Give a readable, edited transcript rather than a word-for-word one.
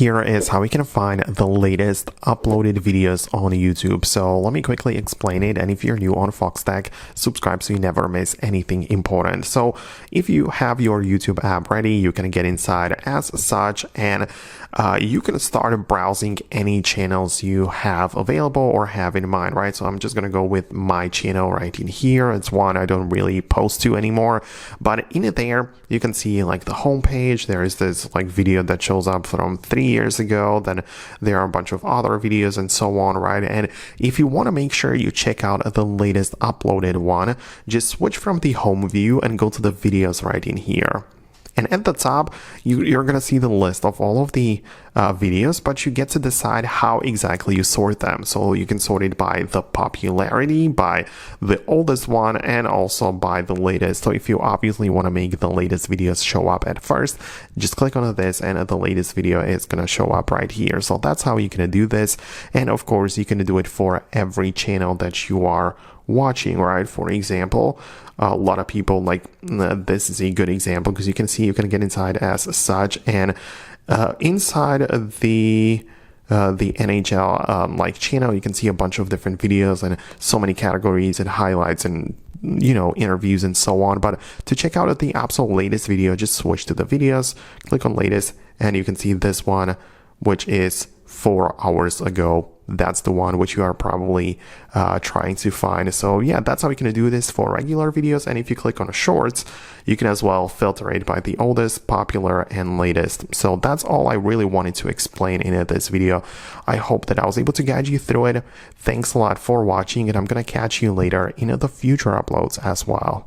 Here is how we can find the latest uploaded videos on YouTube. So let me quickly explain it. And if you're new on Foxtecc, subscribe so you never miss anything important. So if you have your YouTube app ready, you can get inside as such, and you can start browsing any channels you have available or have in mind, right? So I'm just going to go with my channel right in here. It's one I don't really post to anymore, but in it there, you can see like the homepage. There is this like video that shows up from 3 years ago. Then there are a bunch of other videos and so on, right? And if you want to make sure you check out the latest uploaded one, just switch from the home view and go to the videos right in here. And at the top, you're going to see the list of all of the videos, but you get to decide how exactly you sort them. So you can sort it by the popularity, by the oldest one, and also by the latest. So if you obviously want to make the latest videos show up at first, just click on this and the latest video is going to show up right here. So that's how you can do this. And of course, you can do it for every channel that you are watching, right? For example, a lot of people like this is a good example because you can see you can get inside as such, and inside the NHL like channel, you can see a bunch of different videos and so many categories and highlights and interviews and so on. But to check out the absolute latest video, just switch to the videos, click on latest, and you can see this one, which is 4 hours ago. That's the one which you are probably trying to find. So yeah, that's how you can do this for regular videos. And if you click on shorts, you can as well filter it by the oldest, popular, and latest. So that's all I really wanted to explain in this video. I hope that I was able to guide you through it. Thanks a lot for watching, and I'm gonna catch you later in the future uploads as well.